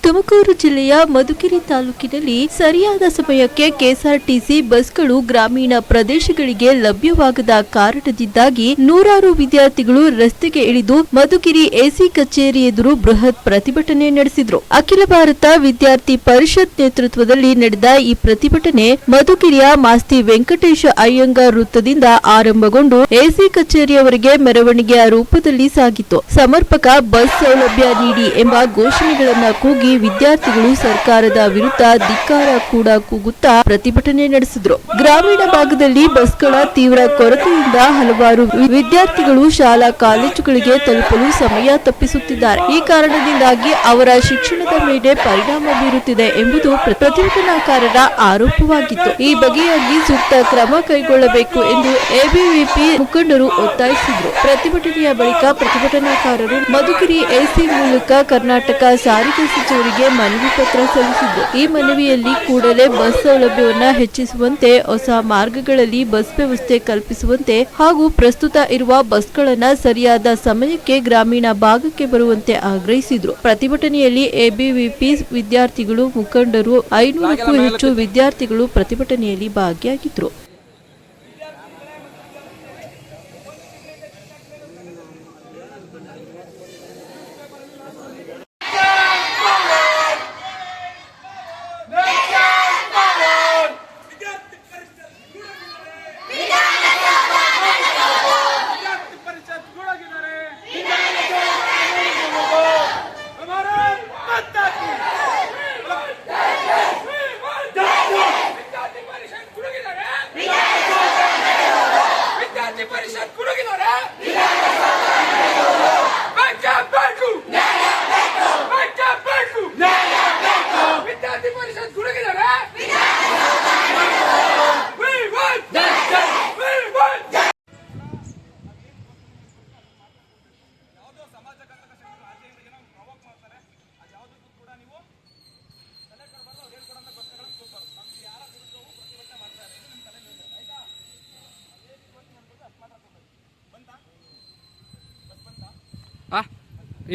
ತುಮಕೂರು ಜಿಲ್ಲೆಯ ಮಧುಗಿರಿ ತಾಲೂಕಿನಲ್ಲಿ ಸರಿಯಾದ ಸಮಯಕ್ಕೆ ಕೆಎಸ್ಆರ್ಟಿಸಿ ಬಸ್ಗಳು ಗ್ರಾಮೀಣ ಪ್ರದೇಶಗಳಿಗೆ ಲಭ್ಯವಾಗದ ಕಾರಣದಿಂದಾಗಿ ನೂರಾರು ವಿದ್ಯಾರ್ಥಿಗಳು ರಸ್ತೆಗೆ ಇಳಿದು ಮಧುಗಿರಿ ಎಸಿ ಕಚೇರಿ ಎದುರು ಬೃಹತ್ ಪ್ರತಿಭಟನೆ ನಡೆಸಿದರು. ಅಖಿಲ ಭಾರತ ವಿದ್ಯಾರ್ಥಿ ಪರಿಷತ್ ನೇತೃತ್ವದಲ್ಲಿ ನಡೆದ ಈ ಪ್ರತಿಭಟನೆ ಮಧುಗಿರಿಯ ಮಾಸ್ತಿ ವೆಂಕಟೇಶ ಅಯ್ಯಂಗಾರ್ ವೃತ್ತದಿಂದ ಆರಂಭಗೊಂಡು ಎಸಿ ಕಚೇರಿಯವರೆಗೆ ಮೆರವಣಿಗೆಯ ರೂಪದಲ್ಲಿ ಸಾಗಿತು. ಸಮರ್ಪಕ ಬಸ್ ಸೌಲಭ್ಯ ನೀಡಿ ಎಂಬ ಘೋಷಣೆಗಳನ್ನು ಕೂಗಿ ವಿದ್ಯಾರ್ಥಿಗಳು ಸರ್ಕಾರದ ವಿರುದ್ಧ ಧಿಕ್ಕಾರ ಕೂಡ ಕೂಗುತ್ತಾ ಪ್ರತಿಭಟನೆ ನಡೆಸಿದರು. ಗ್ರಾಮೀಣ ಭಾಗದಲ್ಲಿ ಬಸ್ಗಳ ತೀವ್ರ ಕೊರತೆಯಿಂದ ಹಲವಾರು ವಿದ್ಯಾರ್ಥಿಗಳು ಶಾಲಾ ಕಾಲೇಜುಗಳಿಗೆ ತಲುಪಲು ಸಮಯ ತಪ್ಪಿಸುತ್ತಿದ್ದಾರೆ. ಈ ಕಾರಣದಿಂದಾಗಿ ಅವರ ಶಿಕ್ಷಣದ ಮೇಲೆ ಪರಿಣಾಮ ಬೀರುತ್ತಿದೆ ಎಂಬುದು ಪ್ರತಿಭಟನಾಕಾರರ ಆರೋಪವಾಗಿತ್ತು. ಈ ಬಗೆಯಾಗಿ ಸೂಕ್ತ ಕ್ರಮ ಕೈಗೊಳ್ಳಬೇಕು ಎಂದು ಎಬಿವಿಪಿ ಮುಖಂಡರು ಒತ್ತಾಯಿಸಿದರು. ಪ್ರತಿಭಟನೆಯ ಬಳಿಕ ಪ್ರತಿಭಟನಾಕಾರರು ಮಧುಗಿರಿ ಎಸಿ ಮೂಲಕ ಕರ್ನಾಟಕ ಸಾರಿಗೆ ಸಚಿವರಿಗೆ ಮನವಿ ಪತ್ರ ಸಲ್ಲಿಸಿದ್ರು. ಈ ಮನವಿಯಲ್ಲಿ ಕೂಡಲೇ ಬಸ್ ಸೌಲಭ್ಯವನ್ನು ಹೆಚ್ಚಿಸುವಂತೆ, ಹೊಸ ಮಾರ್ಗಗಳಲ್ಲಿ ಬಸ್ ವ್ಯವಸ್ಥೆ ಕಲ್ಪಿಸುವಂತೆ ಹಾಗೂ ಪ್ರಸ್ತುತ ಇರುವ ಬಸ್ಗಳನ್ನು ಸರಿಯಾದ ಸಮಯಕ್ಕೆ ಗ್ರಾಮೀಣ ಭಾಗಕ್ಕೆ ಬರುವಂತೆ ಆಗ್ರಹಿಸಿದ್ರು. ಪ್ರತಿಭಟನೆಯಲ್ಲಿ ಎಬಿವಿಪಿ ವಿದ್ಯಾರ್ಥಿಗಳು, ಮುಖಂಡರು, 500ಕ್ಕೂ ಹೆಚ್ಚು ವಿದ್ಯಾರ್ಥಿಗಳು ಪ್ರತಿಭಟನೆಯಲ್ಲಿ ಭಾಗಿಯಾಗಿದ್ರು.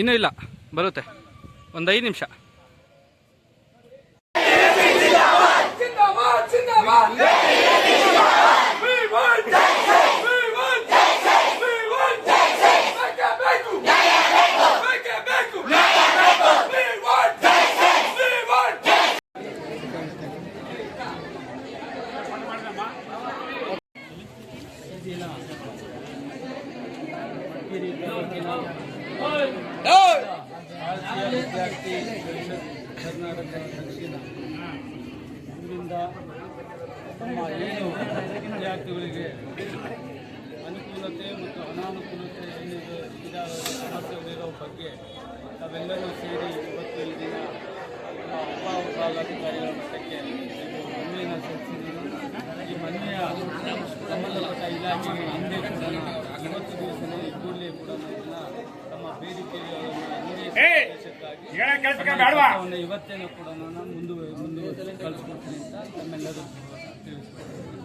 ಇನ್ನೂ ಇಲ್ಲ, ಬರುತ್ತೆ ಒಂದು 5 ನಿಮಿಷ. ವಿದ್ಯಾರ್ಥಿ ಕರ್ನಾಟಕ ದಕ್ಷಿಣ ಇದರಿಂದ ನಮ್ಮ ಏನು ವಿದ್ಯಾರ್ಥಿಗಳಿಗೆ ಅನುಕೂಲತೆ ಮತ್ತು ಅನಾನುಕೂಲತೆ ಏನಿದೆ ಸಮಸ್ಯೆಗಳಿರೋ ಬಗ್ಗೆ ನಾವೆಲ್ಲರೂ ಸೇರಿ ಇವತ್ತು ಈ ದಿನ ಉಪವಿಭಾಗಾಧಿಕಾರಿಗಳ ಮಟ್ಟಕ್ಕೆ ಮನವಿಯನ್ನು ಸಲ್ಲಿಸಿದ್ದೀವಿ. ಈ ಮನವಿಯ ಸಂಬಂಧಪಟ್ಟ ಇಲಾಖೆಗೆ ಹಿಂದೆ ಕೂಡ ಇವತ್ತು ದಿವಸನೇ ಕೂಡಲೇ ಕೂಡ ತಮ್ಮ ಬೇಡಿಕೆಗಳನ್ನು ಇವತ್ತೇನೂ ಕೂಡ ನಾನು ಮುಂದೆ ಕಳಿಸ್ಕೊಡ್ತೀನಿ ಅಂತ ನಮ್ಮೆಲ್ಲರೂ ತಿಳಿಸ್ಕೊಡ್ತೀನಿ.